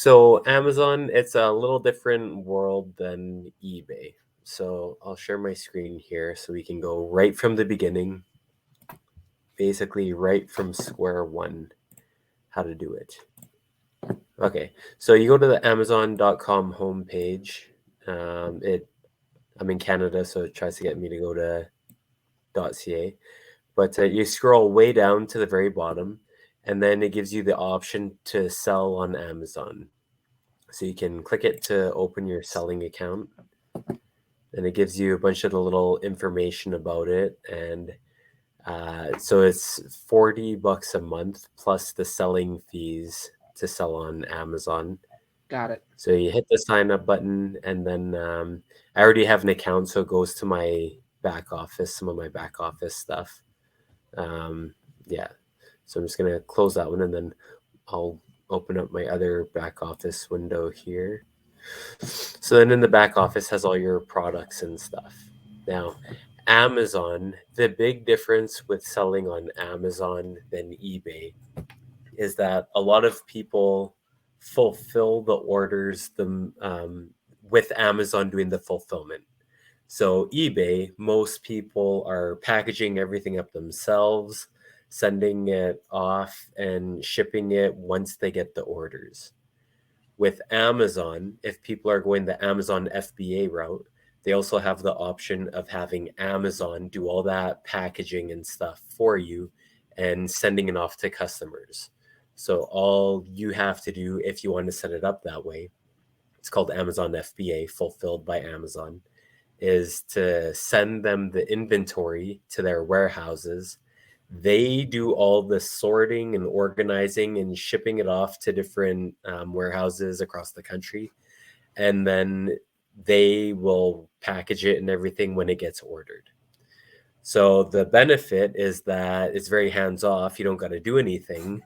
So Amazon, it's a little different world than eBay. So I'll share my screen here so we can go right from the beginning, basically right from square one, how to do it. Okay, so you go to the Amazon.com homepage. I'm in Canada, so it tries to get me to go to .ca. But you scroll way down to the very bottom, and then it gives you the option to sell on Amazon. So you can click it to open your selling account, and it gives you a bunch of the little information about it. And so it's $40 a month plus the selling fees to sell on Amazon. Got it. So you hit the sign up button, and then I already have an account, so it goes to my back office, some of my back office stuff. Yeah, so I'm just gonna close that one, and then I'll open up my other back office window here. So then in the back office has all your products and stuff. Now, Amazon, the big difference with selling on Amazon than eBay is that a lot of people fulfill the orders with Amazon doing the fulfillment. So eBay, most people are packaging everything up themselves, sending it off and shipping it once they get the orders. With Amazon, if people are going the Amazon FBA route, they also have the option of having Amazon do all that packaging and stuff for you and sending it off to customers. So all you have to do if you want to set it up that way, it's called Amazon FBA, fulfilled by Amazon, is to send them the inventory to their warehouses. They do all the sorting and organizing and shipping it off to different warehouses across the country. And then they will package it and everything when it gets ordered. So the benefit is that it's very hands off. You don't got to do anything.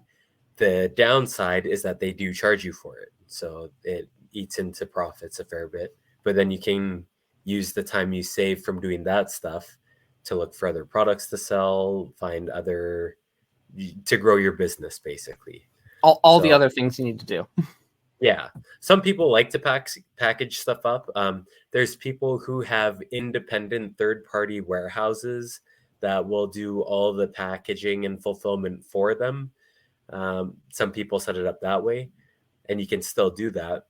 The downside is that they do charge you for it. So it eats into profits a fair bit. But then you can use the time you save from doing that stuff to look for other products to sell, find other to grow your business basically. All the other things you need to do. Yeah, some people like to package stuff up. There's people who have independent third-party warehouses that will do all the packaging and fulfillment for them. Some people set it up that way, and you can still do that.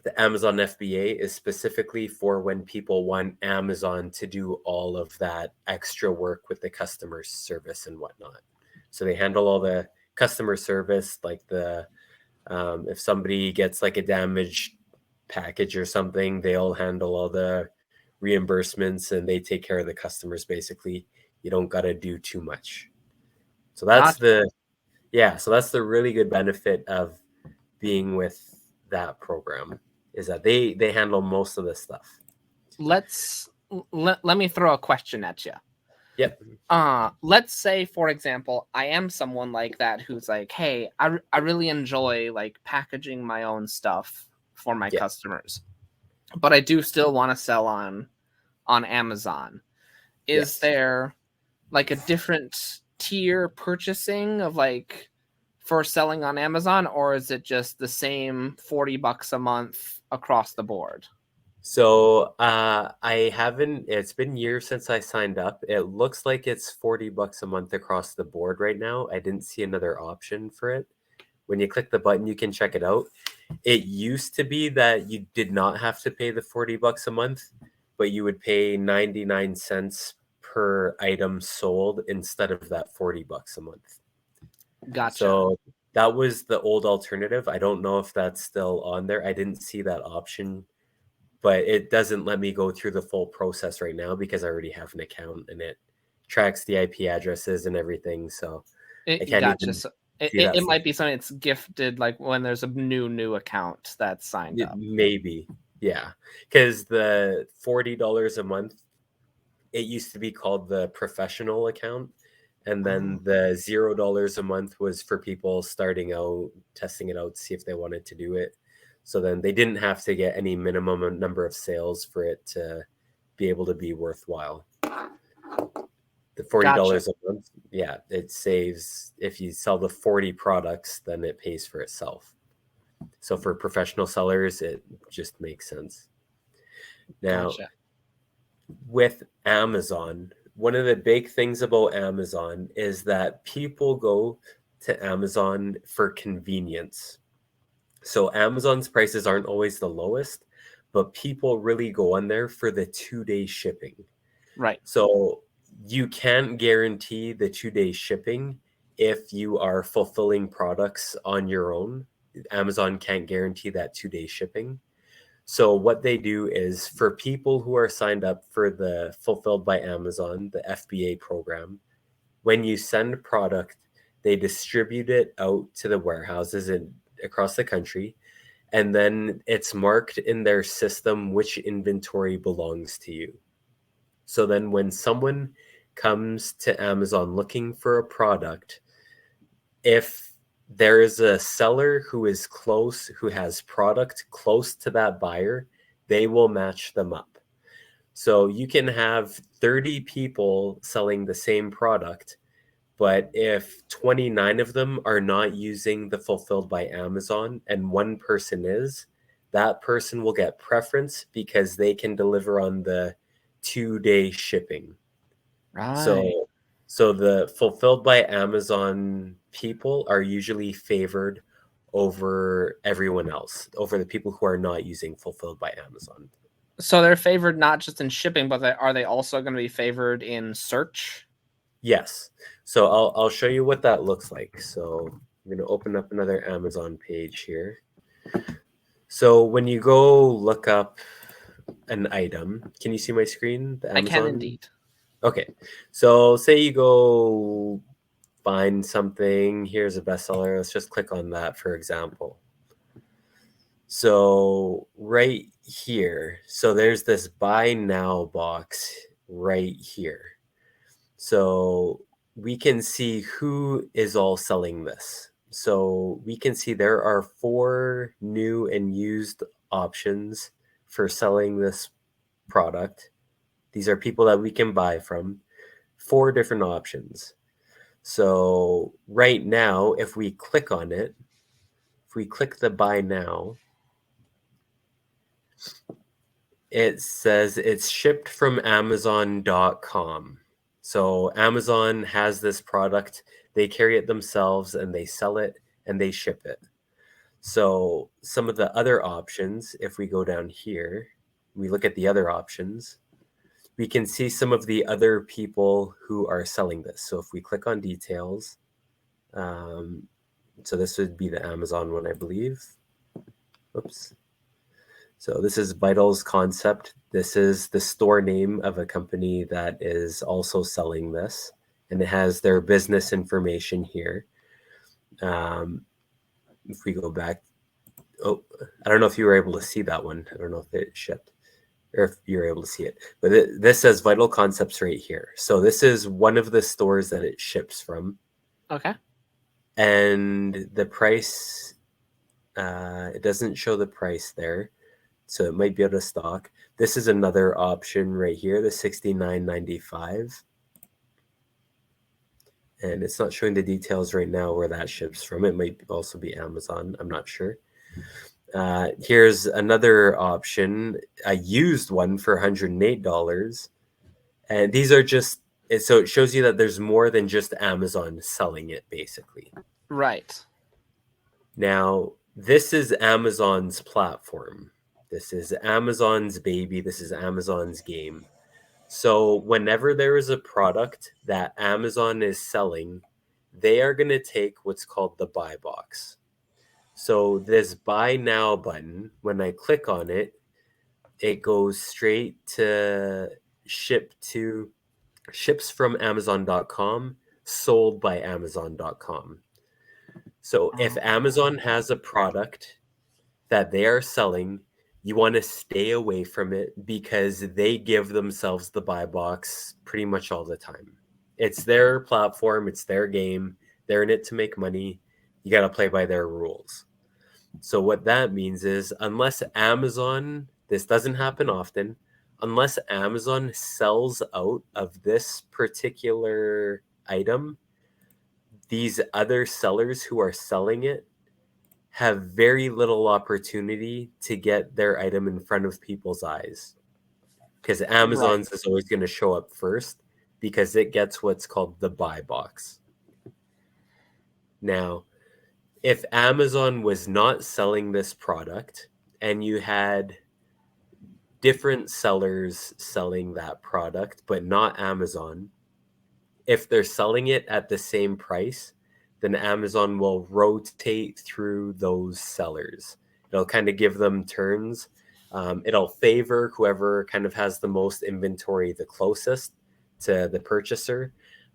The Amazon FBA is specifically for when people want Amazon to do all of that extra work with the customer service and whatnot. So they handle all the customer service, like if somebody gets like a damaged package or something, they'll handle all the reimbursements and they take care of the customers basically. You don't got to do too much. So that's Gotcha. so that's the really good benefit of being with that program, is that they handle most of the stuff. Let me throw a question at you. Yep. Let's say, for example, I am someone like that who's like, hey, I really enjoy like packaging my own stuff for my customers, but I do still want to sell on Amazon. Is there like a different tier purchasing of like for selling on Amazon, or is it just the same $40 a month across the board? So I haven't. It's been years since I signed up. It looks like it's $40 a month across the board right now. I didn't see another option for it. When you click the button, you can check it out. It used to be that you did not have to pay the $40 a month, but you would pay 99 cents per item sold instead of that $40 a month. Gotcha. So that was the old alternative. I don't know if that's still on there. I didn't see that option, but it doesn't let me go through the full process right now because I already have an account and it tracks the IP addresses and everything. So I can't gotcha. even So do that. it might be something that's gifted, like when there's a new account that's signed up. Maybe, yeah, because the $40 a month, it used to be called the professional account, and then the $0 a month was for people starting out, testing it out, see if they wanted to do it. So then they didn't have to get any minimum number of sales for it to be able to be worthwhile. The $40 a month, yeah, it saves. If you sell the 40 products, then it pays for itself. So for professional sellers, it just makes sense. Now, Gotcha. with Amazon, one of the big things about Amazon is that people go to Amazon for convenience. So Amazon's prices aren't always the lowest, but people really go on there for the 2-day shipping. Right. So you can't guarantee the 2-day shipping if you are fulfilling products on your own. Amazon can't guarantee that 2-day shipping. So what they do is for people who are signed up for the Fulfilled by Amazon, the FBA program, when you send product, they distribute it out to the warehouses across the country, and then it's marked in their system which inventory belongs to you. So then when someone comes to Amazon looking for a product, if there is a seller who is close, who has product close to that buyer, they will match them up. So you can have 30 people selling the same product, but if 29 of them are not using the Fulfilled by Amazon and one person is, that person will get preference because they can deliver on the 2-day shipping. Right. So the Fulfilled by Amazon people are usually favored over everyone else, over the people who are not using Fulfilled by Amazon. So they're favored not just in shipping, but are they also going to be favored in search? Yes. So I'll show you what that looks like. So I'm going to open up another Amazon page here. So when you go look up an item, can you see my screen? The I can Amazon. indeed. Okay. So say you go find something. Here's a bestseller. Let's just click on that, for example. So right here, so there's this buy now box right here. So we can see who is all selling this. So we can see there are 4 new and used options for selling this product. These are people that we can buy from. 4 different options. So right now, if we click on it, if we click the buy now, it says it's shipped from Amazon.com. So Amazon has this product, they carry it themselves and they sell it and they ship it. So some of the other options, if we go down here, we look at the other options, we can see some of the other people who are selling this. So if we click on details, so this would be the Amazon one, I believe. Oops. So this is Vital's Concept. This is the store name of a company that is also selling this, and it has their business information here. If we go back, oh, I don't know if you were able to see that one. I don't know if it shipped or if you're able to see it, but this says Vital Concepts right here. So this is one of the stores that it ships from. Okay. And the price, it doesn't show the price there. So it might be out of stock. This is another option right here, the $69.95. And it's not showing the details right now where that ships from. It might also be Amazon. I'm not sure. Here's another option, a used one for $108. And these are just, so it shows you that there's more than just Amazon selling it, basically. Right. Now, this is Amazon's platform. This is Amazon's baby. This is Amazon's game. So whenever there is a product that Amazon is selling, they are going to take what's called the buy box. So this buy now button, when I click on it, it goes straight to ships from Amazon.com, sold by Amazon.com. So if Amazon has a product that they are selling, you want to stay away from it because they give themselves the buy box pretty much all the time. It's their platform, it's their game. They're in it to make money. You got to play by their rules. So what that means is unless Amazon, this doesn't happen often, unless Amazon sells out of this particular item, these other sellers who are selling it have very little opportunity to get their item in front of people's eyes, because Right. Amazon's is always going to show up first because it gets what's called the buy box. Now, if Amazon was not selling this product and you had different sellers selling that product, but not Amazon, if they're selling it at the same price, then Amazon will rotate through those sellers. It'll kind of give them turns. It'll favor whoever kind of has the most inventory the closest to the purchaser,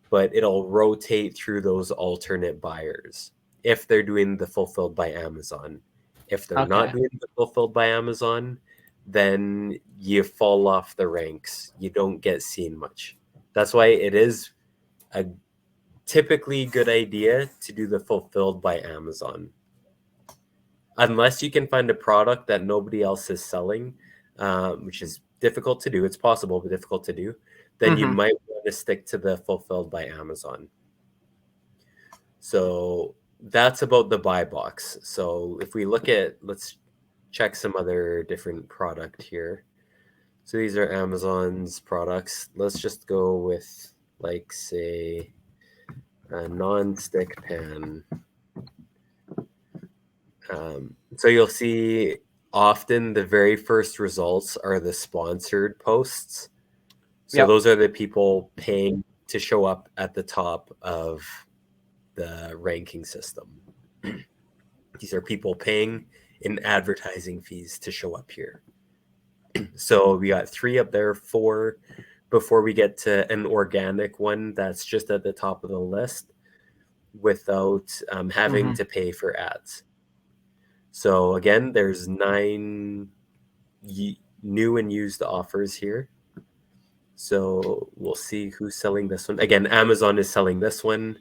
but it'll rotate through those alternate buyers if they're doing the fulfilled by Amazon. If they're not Okay. doing the fulfilled by Amazon, then you fall off the ranks. You don't get seen much. That's why it is a typically good idea to do the fulfilled by Amazon. Unless you can find a product that nobody else is selling, which is difficult to do. It's possible, but difficult to do. Then you might want to stick to the fulfilled by Amazon. So that's about the buy box. So if we look at, let's check some other different product here. So these are Amazon's products. Let's just go with, like, say, a non-stick pan. So you'll see often the very first results are the sponsored posts. So those are the people paying to show up at the top of the ranking system. These are people paying in advertising fees to show up here. So we got 3 up there, 4 before we get to an organic one that's just at the top of the list without having to pay for ads. So again, there's 9 new and used offers here. So we'll see who's selling this one. Again, Amazon is selling this one.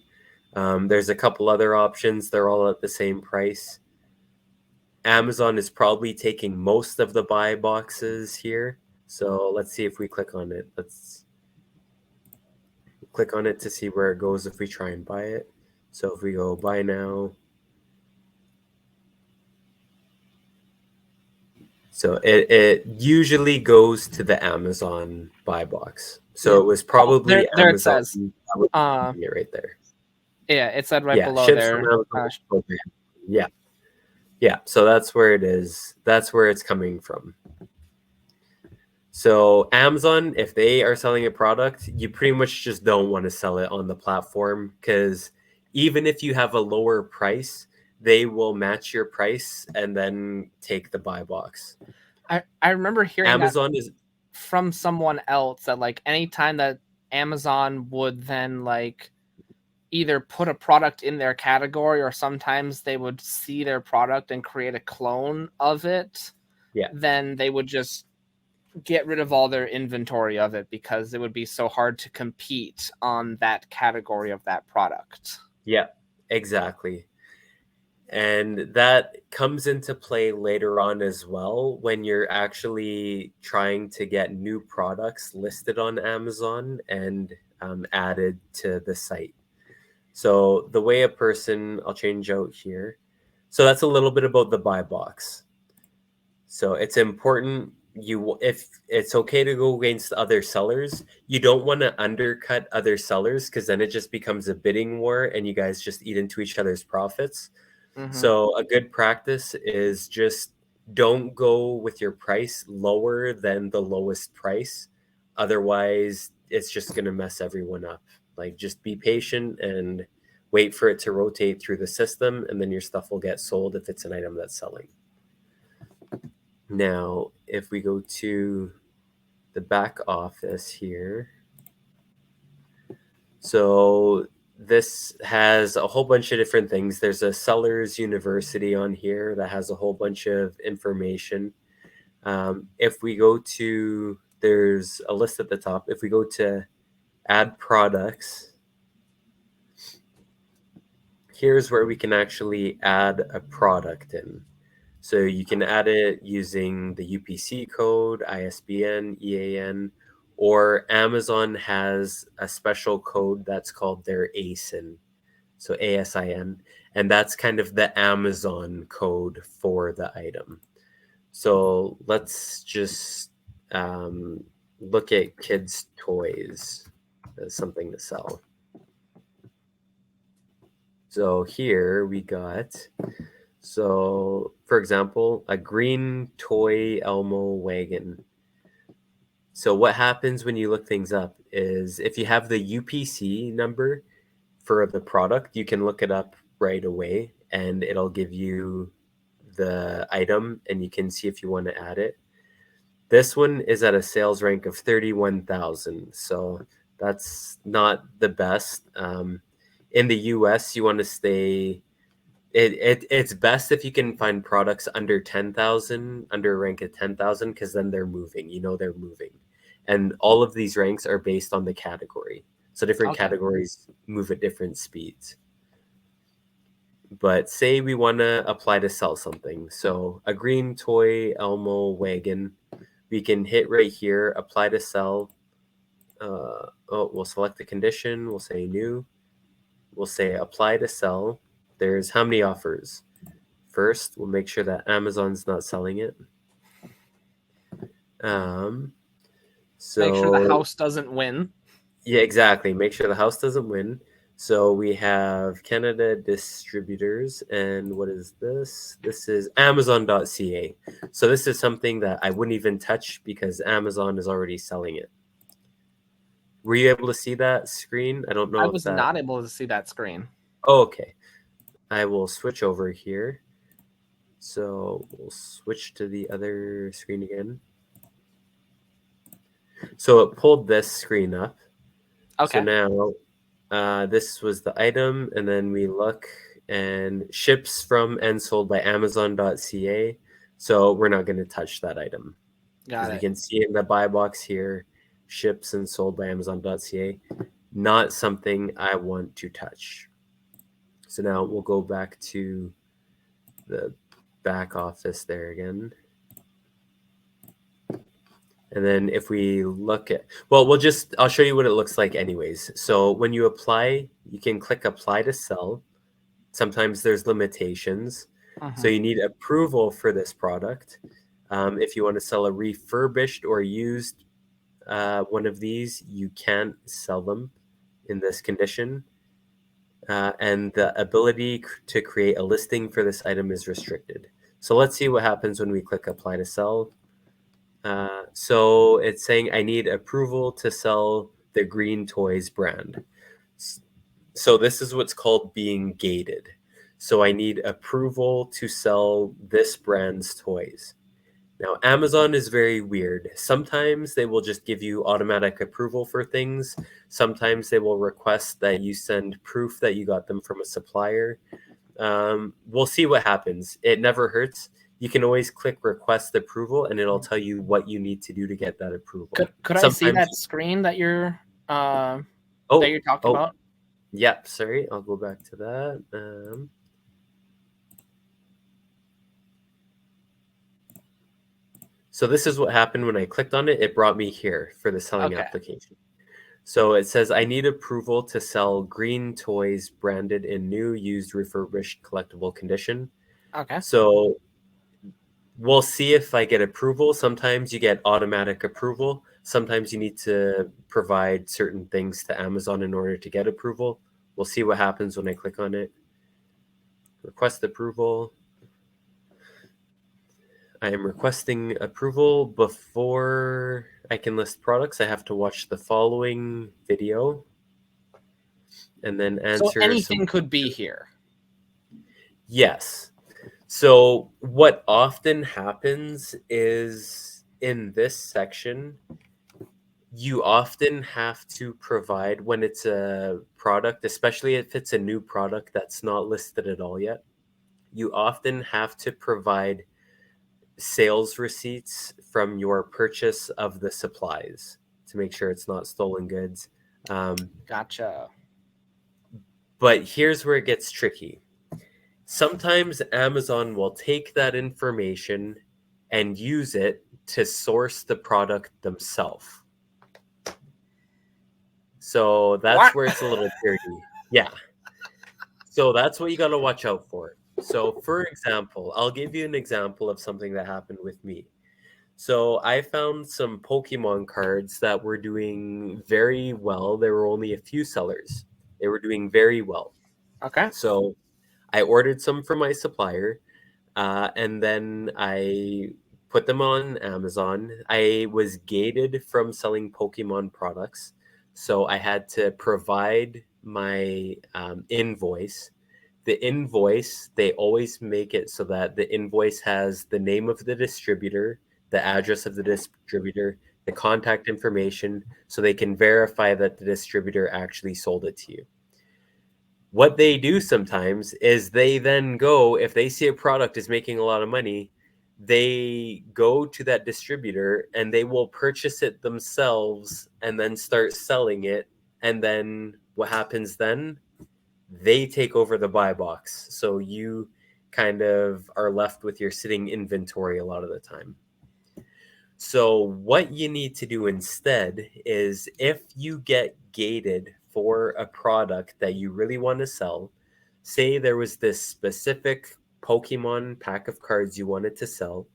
There's a couple other options. They're all at the same price. Amazon is probably taking most of the buy boxes here. So let's see if we click on it. Let's click on it to see where it goes if we try and buy it. So if we go buy now, so it usually goes to the Amazon buy box. So it was probably there Amazon. it says. It right there. Yeah, it said right below ships there. from Amazon. Yeah. So that's where it is. That's where it's coming from. So Amazon, if they are selling a product, you pretty much just don't want to sell it on the platform, because even if you have a lower price, they will match your price and then take the buy box. I remember hearing Amazon that is from someone else that, like, anytime that Amazon would then, like, either put a product in their category, or sometimes they would see their product and create a clone of it, then they would just get rid of all their inventory of it, because it would be so hard to compete on that category of that product. Yeah, exactly. And that comes into play later on as well when you're actually trying to get new products listed on Amazon and added to the site. So the way a person, I'll change out here. So that's a little bit about the buy box. So it's important, if it's okay to go against other sellers, you don't want to undercut other sellers, because then it just becomes a bidding war and you guys just eat into each other's profits. So a good practice is just don't go with your price lower than the lowest price. Otherwise, it's just going to mess everyone up. Like, just be patient and wait for it to rotate through the system, and then your stuff will get sold if it's an item that's selling. Now, if we go to the back office here, so this has a whole bunch of different things. There's a seller's university on here that has a whole bunch of information. If we go to, there's a list at the top. If we go to add products, here's where we can actually add a product in. So you can add it using the UPC code, ISBN, EAN, or Amazon has a special code that's called their ASIN. So ASIN, and that's kind of the Amazon code for the item. So let's just look at kids' toys as something to sell. So here we got, so for example, a green toy Elmo wagon. So what happens when you look things up is if you have the UPC number for the product, you can look it up right away and it'll give you the item and you can see if you want to add it. This one is at a sales rank of 31,000. So that's not the best. In the US, you want to stay. It's best if you can find products under 10,000, under a rank of 10,000, because then they're moving. You know they're moving, and all of these ranks are based on the category. So different Okay. categories move at different speeds. But say we want to apply to sell something. So a green toy Elmo wagon, we can hit right here, apply to sell. We'll select the condition. We'll say new. We'll say apply to sell. There's how many offers? First, we'll make sure that Amazon's not selling it. Make sure the So house doesn't win. yeah, exactly. Make sure the house doesn't win. So we have Canada distributors, and what is this? This is Amazon.ca. So this is something that I wouldn't even touch because Amazon is already selling it. Were you able to see that screen? I don't know I if was that. not able to see that screen. Oh, okay. I will switch over here. So we'll switch to the other screen again. So it pulled this screen up. Okay. So now this was the item, and then we look and ships from and sold by Amazon.ca. So we're not going to touch that item. Got As we it. can see in the buy box here, ships and sold by Amazon.ca. Not something I want to touch. So now we'll go back to the back office there again. And then if we look at, well, I'll show you what it looks like anyways. So when you apply, you can click apply to sell. Sometimes there's limitations. So you need approval for this product. If you want to sell a refurbished or used one of these, you can't sell them in this condition. And the ability to create a listing for this item is restricted. So let's see what happens when we click apply to sell. So it's saying I need approval to sell the Green Toys brand. So this is what's called being gated. So I need approval to sell this brand's toys. Now, Amazon is very weird. Sometimes they will just give you automatic approval for things. Sometimes they will request that you send proof that you got them from a supplier. We'll see what happens. It never hurts. You can always click request approval and it'll tell you what you need to do to get that approval. Could I see that screen that you're talking about? Yep, sorry, I'll go back to that. So this is what happened when I clicked on it. It brought me here for the selling application. So it says I need approval to sell Green Toys branded in new, used, refurbished, collectible condition. Okay. So we'll see if I get approval. Sometimes you get automatic approval. Sometimes you need to provide certain things to Amazon in order to get approval. We'll see what happens when I click on it. Request approval. I am requesting approval. Before I can list products, I have to watch the following video and then answer. So anything could be here. Yes. So what often happens is in this section, you often have to provide when it's a product, especially if it's a new product that's not listed at all yet, you often have to provide sales receipts from your purchase of the supplies to make sure it's not stolen goods. Gotcha. But here's where it gets tricky. Sometimes Amazon will take that information and use it to source the product themselves. So that's where it's a little dirty. Yeah. So that's what you got to watch out for. So, for example, I'll give you an example of something that happened with me. So, I found some Pokemon cards that were doing very well. There were only a few sellers. They were doing very well. Okay. So, I ordered some from my supplier, and then I put them on Amazon. I was gated from selling Pokemon products, so I had to provide my invoice. The invoice, they always make it so that the invoice has the name of the distributor, the address of the distributor, the contact information, so they can verify that the distributor actually sold it to you. What they do sometimes is they then go, if they see a product is making a lot of money, they go to that distributor and they will purchase it themselves and then start selling it. And then what happens then? They take over the buy box. So you kind of are left with your sitting inventory a lot of the time. So, what you need to do instead is if you get gated for a product that you really want to sell, say there was this specific Pokemon pack of cards you wanted to sell,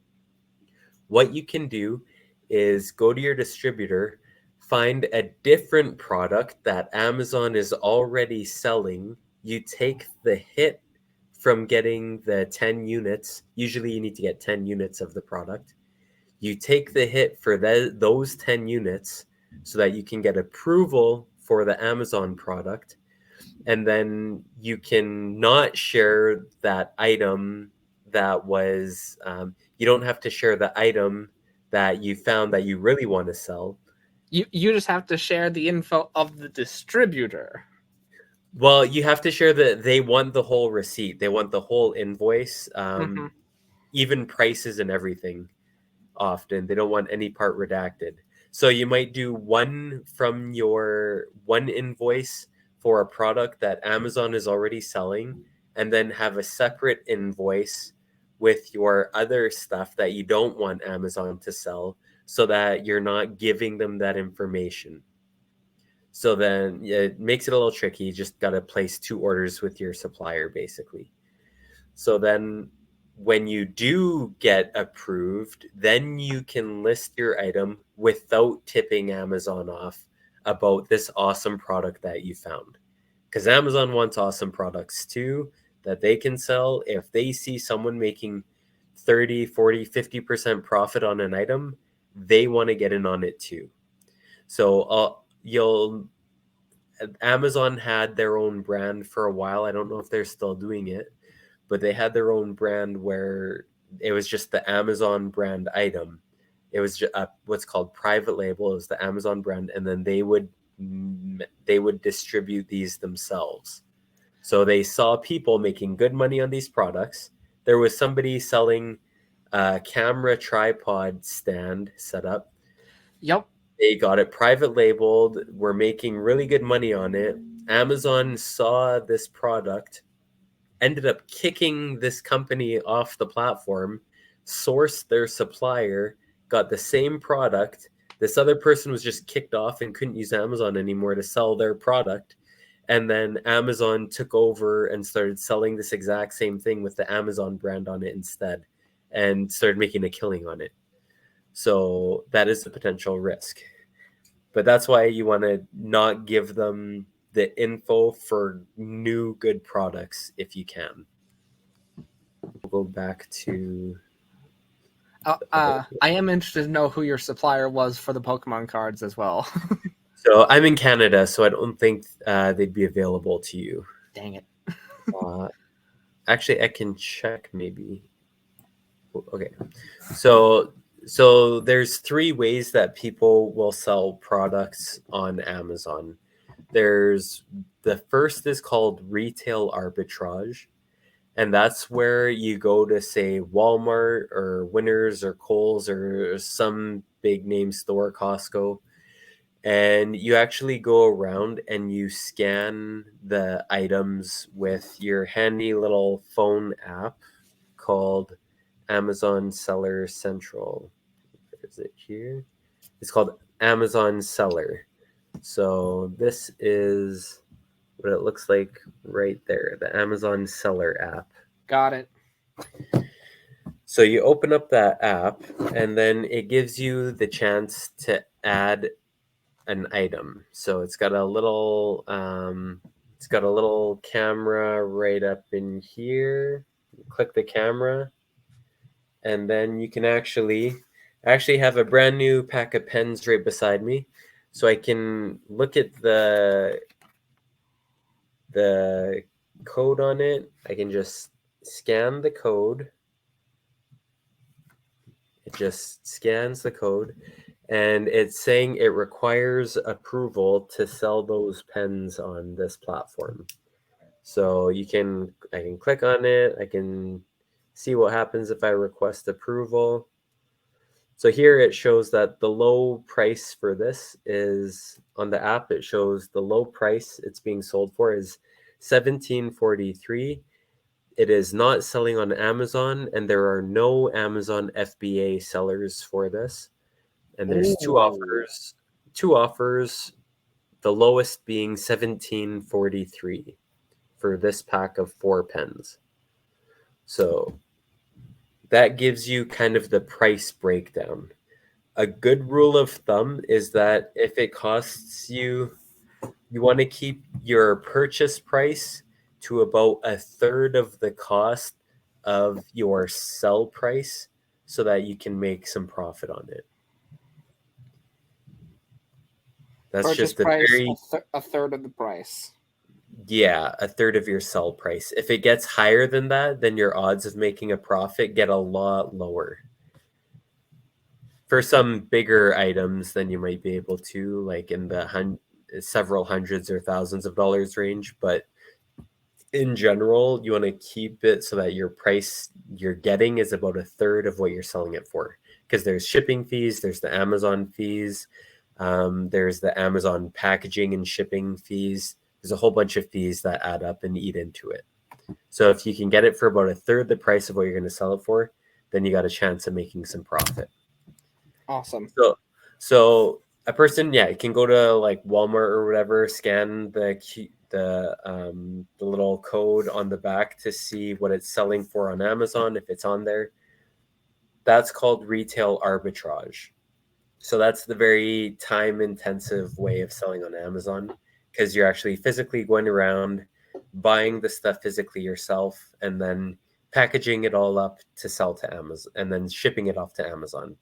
what you can do is go to your distributor, find a different product that Amazon is already selling. You take the hit from getting the 10 units. Usually, you need to get 10 units of the product. You take the hit for those 10 units so that you can get approval for the Amazon product. And then you can not share that item that was, you don't have to share the item that you found that you really want to sell. You just have to share the info of the distributor. Well, you have to share that they want the whole receipt, they want the whole invoice, Mm-hmm. even prices and everything. Often they don't want any part redacted, so you might do one from your one invoice for a product that Amazon is already selling, and then have a separate invoice with your other stuff that you don't want Amazon to sell, so that you're not giving them that information. So then it makes it a little tricky. You just got to place two orders with your supplier basically. So then when you do get approved, then you can list your item without tipping Amazon off about this awesome product that you found. Because Amazon wants awesome products too that they can sell. If they see someone making 30, 40, 50% profit on an item, they want to get in on it too. So you'll Amazon had their own brand for a while. I don't know if they're still doing it, but they had their own brand where it was just the Amazon brand item. It was just what's called private label. It was the Amazon brand, and then they would distribute these themselves. So they saw people making good money on these products. There was somebody selling a camera tripod stand setup. Yep. They got it private labeled, were making really good money on it. Amazon saw this product, ended up kicking this company off the platform, sourced their supplier, got the same product. This other person was just kicked off and couldn't use Amazon anymore to sell their product. And then Amazon took over and started selling this exact same thing with the Amazon brand on it instead, and started making a killing on it. So that is a potential risk. But that's why you want to not give them the info for new good products if you can. We'll go back to I am interested to know who your supplier was for the Pokemon cards as well. so I'm in Canada, so I don't think they'd be available to you. Dang it. Uh, actually, I can check maybe. Okay, so there's three ways that people will sell products on Amazon. There's the first is called retail arbitrage, and that's where you go to say Walmart or Winners or Kohl's or some big name store, Costco, and you actually go around and you scan the items with your handy little phone app called Amazon Seller Central. Where is it here? It's called Amazon Seller. So this is what it looks like right there, the Amazon Seller app. Got it. So you open up that app, and then it gives you the chance to add an item. So it's got a little camera right up in here. Click the camera, and then you can actually have a brand new pack of pens right beside me, so I can look at the code on it. I can just scan the code. It just scans the code, and it's saying it requires approval to sell those pens on this platform. So I can click on it. I can see what happens if I request approval. So here it shows that the low price for this is on the app. It shows the low price it's being sold for is 17.43. It is not selling on Amazon, and there are no Amazon FBA sellers for this. And there's Ooh. two offers, the lowest being 17.43 for this pack of 4 pens. So that gives you kind of the price breakdown. A good rule of thumb is that if it costs you want to keep your purchase price to about a third of the cost of your sell price so that you can make some profit on it. That's Purchase just a price very, a third of the price. yeah, a third of your sell price. If it gets higher than that, then your odds of making a profit get a lot lower. For some bigger items, then you might be able to, like in the several hundreds or thousands of dollars range. But in general, you want to keep it so that your price you're getting is about a third of what you're selling it for. Because there's shipping fees, there's the Amazon fees, there's the Amazon packaging and shipping fees. There's a whole bunch of fees that add up and eat into it. So if you can get it for about a third the price of what you're going to sell it for, then you got a chance of making some profit. Awesome. So a person, yeah, can go to like Walmart or whatever, scan the little code on the back to see what it's selling for on Amazon if it's on there. That's called retail arbitrage. So that's the very time intensive way of selling on Amazon, because you're actually physically going around buying the stuff physically yourself and then packaging it all up to sell to Amazon and then shipping it off to Amazon.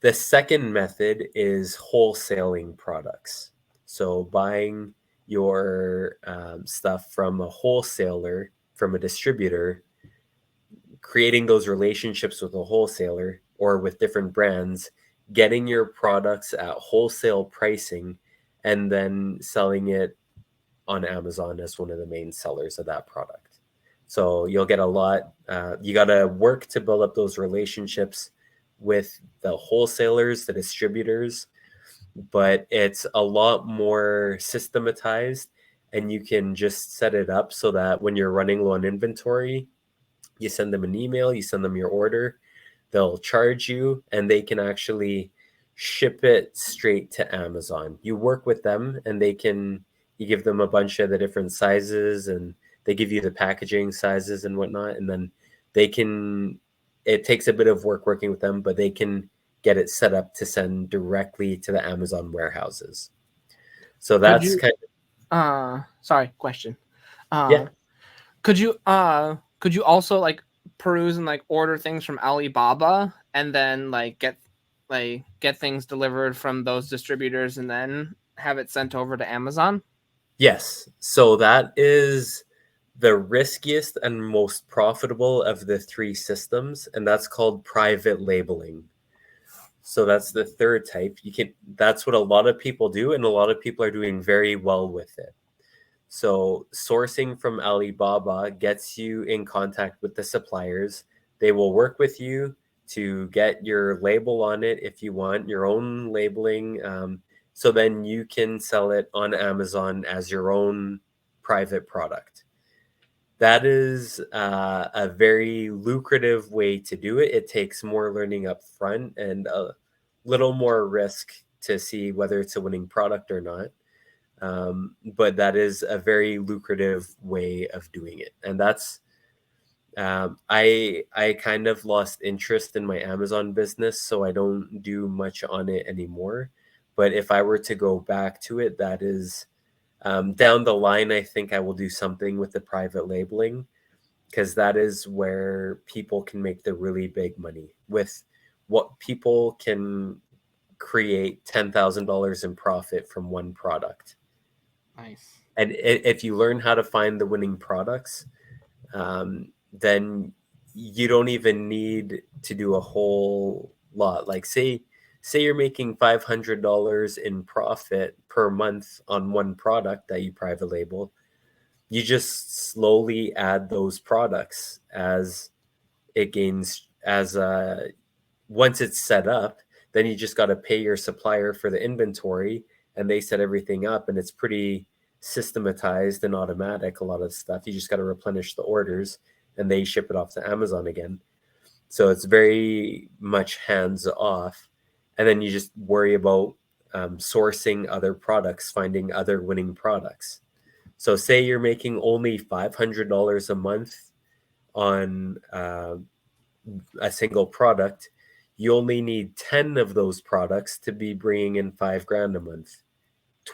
The second method is wholesaling products. So buying your stuff from a wholesaler, from a distributor, creating those relationships with a wholesaler or with different brands, getting your products at wholesale pricing, and then selling it on Amazon as one of the main sellers of that product. So you'll get a lot. You got to work to build up those relationships with the wholesalers, the distributors, but it's a lot more systematized, and you can just set it up so that when you're running low on inventory, you send them an email, you send them your order, they'll charge you, and they can actually ship it straight to Amazon. You work with them, and you give them a bunch of the different sizes, and they give you the packaging sizes and whatnot, and then they can, it takes a bit of work working with them, but they can get it set up to send directly to the Amazon warehouses. So Could that's you kind sorry, question. yeah. Could you also like peruse and like order things from Alibaba and then get things delivered from those distributors and then have it sent over to Amazon? Yes. So that is the riskiest and most profitable of the three systems, and that's called private labeling. So that's the third type. That's what a lot of people do, and a lot of people are doing very well with it. So sourcing from Alibaba gets you in contact with the suppliers. They will work with you to get your label on it if you want your own labeling. So then you can sell it on Amazon as your own private product. That is a very lucrative way to do it. It takes more learning up front and a little more risk to see whether it's a winning product or not. But that is a very lucrative way of doing it, and that's I kind of lost interest in my Amazon business, so I don't do much on it anymore. But if I were to go back to it, that is down the line. I think I will do something with the private labeling, because that is where people can make the really big money with what people can create $10,000 in profit from one product. Nice. And if you learn how to find the winning products, then you don't even need to do a whole lot. Like say you're making $500 in profit per month on one product that you private label. You just slowly add those products as it gains as once it's set up, then you just got to pay your supplier for the inventory and they set everything up, and it's pretty systematized and automatic. A lot of stuff you just got to replenish the orders and they ship it off to Amazon again. So it's very much hands off, and then you just worry about sourcing other products, finding other winning products. So say you're making only $500 a month on a single product, you only need 10 of those products to be bringing in 5 grand a month.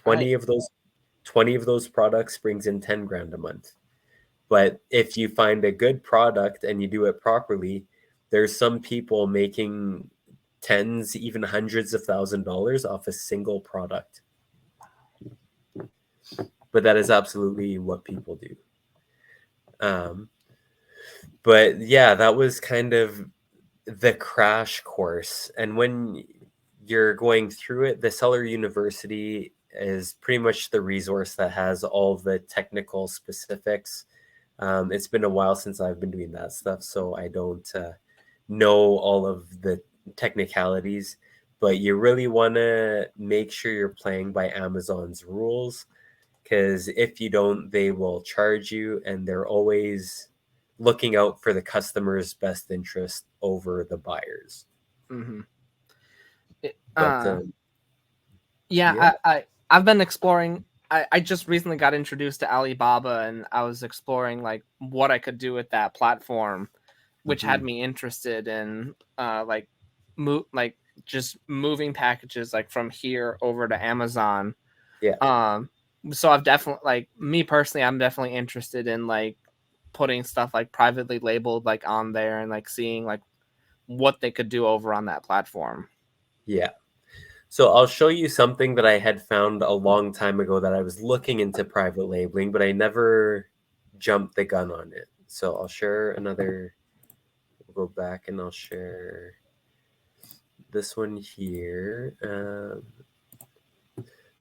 Right. 20 of those 20 of those products brings in 10 grand a month. But if you find a good product and you do it properly, there's some people making tens, even hundreds of $1,000s off a single product. But that is absolutely what people do. But yeah, that was kind of the crash course. And when you're going through it, the Seller University is pretty much the resource that has all the technical specifics. It's been a while since I've been doing that stuff, so I don't know all of the technicalities. But you really want to make sure you're playing by Amazon's rules, because if you don't, they will charge you, and they're always looking out for the customer's best interest over the buyers. Mm-hmm. But Yeah, yeah. I've been exploring. I just recently got introduced to Alibaba, and I was exploring like what I could do with that platform, which had Mhm. me interested in like just moving packages like from here over to Amazon. Yeah. Um, so I've definitely like me personally, I'm definitely interested in like putting stuff like privately labeled like on there and like seeing like what they could do over on that platform. Yeah. So I'll show you something that I had found a long time ago that I was looking into private labeling, but I never jumped the gun on it. So I'll share another, we'll go back and I'll share this one here.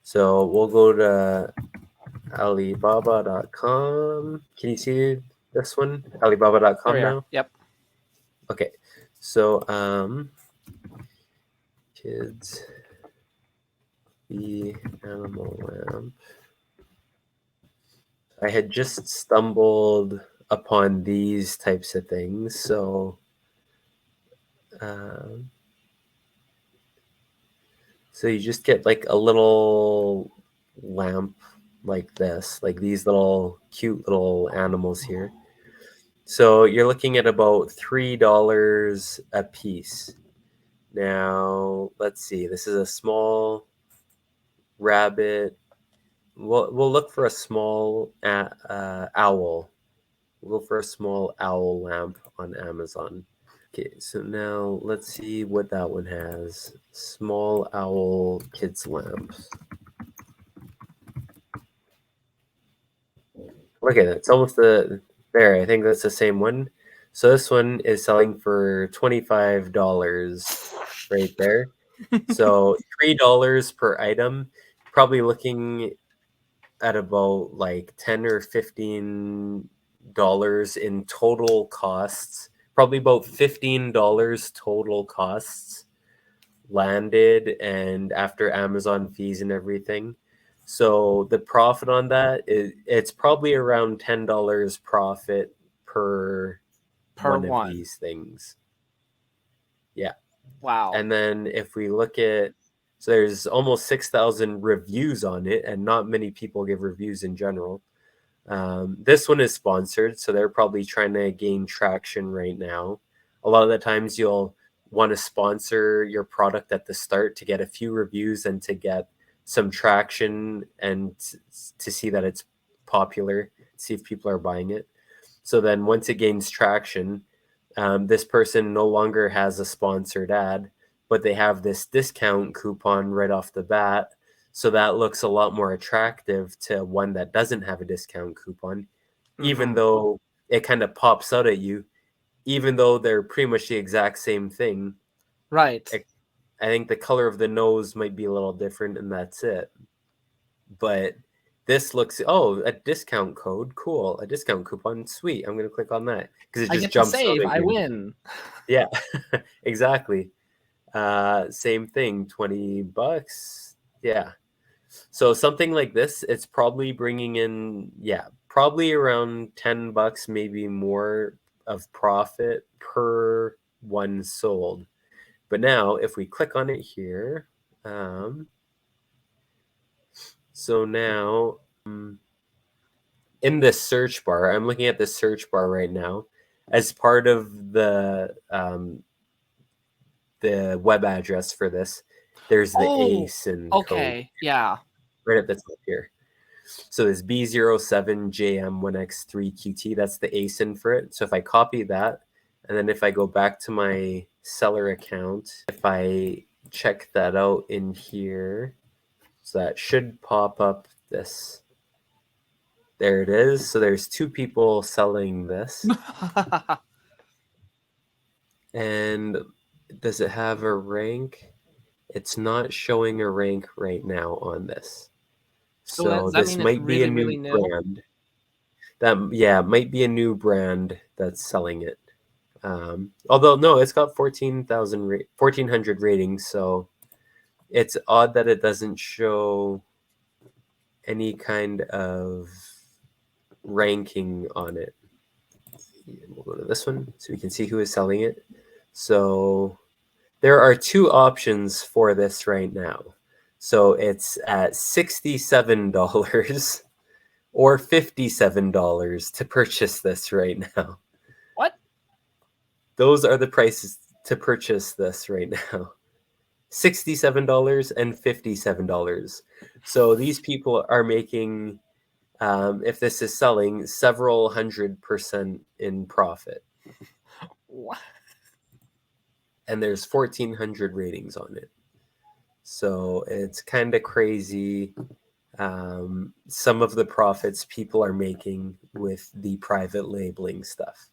So we'll go to Alibaba.com. Can you see this one? There Alibaba.com we are. now? Yep. Okay. So kids the animal lamp. I had just stumbled upon these types of things. Um, so you just get like a little lamp like this, like these little cute little animals here. So you're looking at about $3 a piece. Now, let's see. This is a small rabbit. We'll look for a small owl. We'll go for a small owl lamp on Amazon. Okay, so now let's see what that one has. Small owl kids lamps. Okay, that's almost there. I think that's the same one. So this one is selling for $25 right there. So $3 per item. Probably looking at about like 10 or $15 in total costs. Probably about $15 total costs landed, and after Amazon fees and everything. So the profit on that is, it's probably around $10 profit per Per one of one. these things. Yeah. Wow. And then if we look at So there's almost 6,000 reviews on it, and not many people give reviews in general. This one is sponsored, so they're probably trying to gain traction right now. A lot of the times you'll want to sponsor your product at the start to get a few reviews and to get some traction and to see that it's popular, see if people are buying it. So then once it gains traction, this person no longer has a sponsored ad, but they have this discount coupon right off the bat. So that looks a lot more attractive to one that doesn't have a discount coupon, even though it kind of pops out at you, even though they're pretty much the exact same thing. Right. I think the color of the nose might be a little different, and that's it. But this looks, a discount code, cool, a discount coupon, sweet. I'm gonna click on that because it I just get to jumps out save. at I you. win. Yeah, exactly. Same thing, $20. Yeah. So something like this, it's probably bringing in, probably around $10, maybe more of profit per one sold. But now if we click on it here, so now in this search bar, I'm looking at this search bar right now as part of the web address for this. There's the ASIN code. Okay, yeah. Right at the top here. So this B07JM1X3QT, that's the ASIN for it. So if I copy that, and then if I go back to my seller account, if I check that out in here, so that should pop up this. There it is. So there's two people selling this. And does it have a rank? It's not showing a rank right now on this. So does that this mean it's might be a really, new new? brand. That might be a new brand that's selling it. Although no, it's got 1,400 ratings, so it's odd that it doesn't show any kind of ranking on it. We'll go to this one so we can see who is selling it. So there are two options for this right now. So it's at $67 or $57 to purchase this right now. What? Those are the prices to purchase this right now. $67 and $57. So these people are making, if this is selling, several 100% in profit. What? And there's 1,400 ratings on it. So it's kind of crazy. Some of the profits people are making with the private labeling stuff.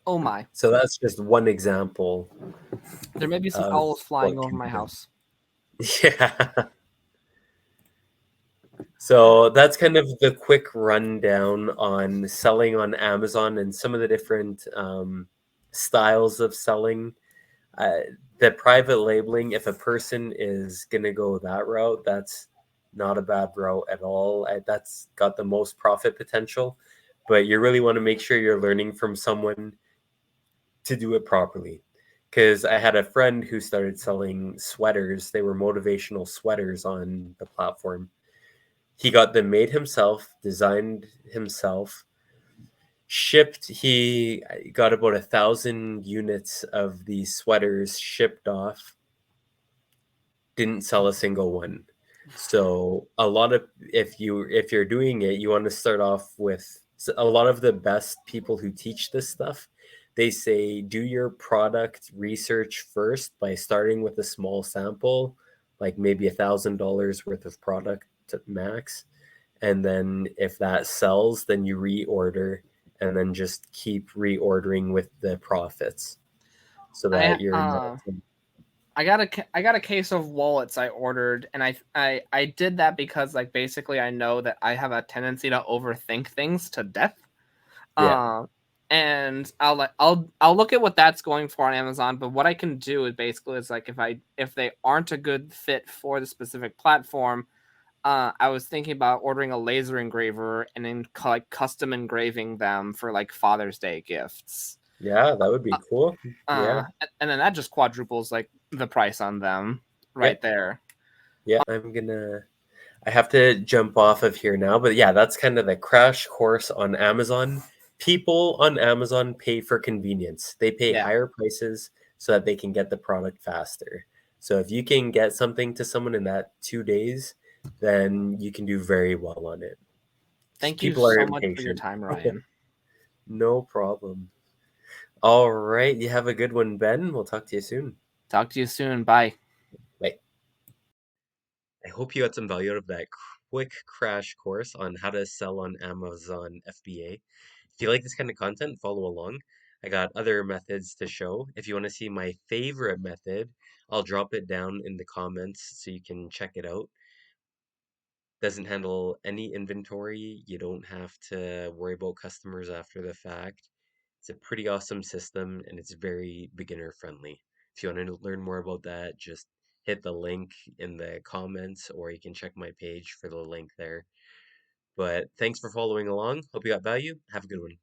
Oh my. So that's just one example. There may be some owls flying over my house. Yeah. So that's kind of the quick rundown on selling on Amazon and some of the different styles of selling. The private labeling, if a person is going to go that route, that's not a bad route at all. That's got the most profit potential. But you really want to make sure you're learning from someone to do it properly. Because I had a friend who started selling sweaters. They were motivational sweaters on the platform. He got them made himself, designed himself, shipped. He got about 1,000 units of these sweaters shipped off. Didn't sell a single one. So a lot of if you're doing it, you want to start off with a lot of the best people who teach this stuff. They say do your product research first by starting with a small sample, like maybe $1,000 worth of product to max. And then if that sells, then you reorder and then just keep reordering with the profits so that you're not. I got a case of wallets I ordered, and I did that because like basically I know that I have a tendency to overthink things to death. Yeah. And I'll look at what that's going for on Amazon, but what I can do is basically is like if they aren't a good fit for the specific platform, I was thinking about ordering a laser engraver and then like custom engraving them for like Father's Day gifts. Yeah, that would be cool. Yeah. And then that just quadruples like the price on them Yep. right there. Yeah, I have to jump off of here now, but yeah, that's kind of the crash course on Amazon. People on Amazon pay for convenience. They pay Yeah. higher prices so that they can get the product faster. So if you can get something to someone in that 2 days, then you can do very well on it. Thank you People are so much for your impatient. time, Ryan. No problem. All right, you have a good one, Ben. We'll talk to you soon. Talk to you soon. Bye. Bye. I hope you got some value out of that quick crash course on how to sell on Amazon FBA. If you like this kind of content, follow along. I got other methods to show. If you want to see my favorite method, I'll drop it down in the comments so you can check it out. Doesn't handle any inventory. You don't have to worry about customers after the fact. It's a pretty awesome system and it's very beginner friendly. If you want to learn more about that, just hit the link in the comments or you can check my page for the link there. But thanks for following along. Hope you got value. Have a good one.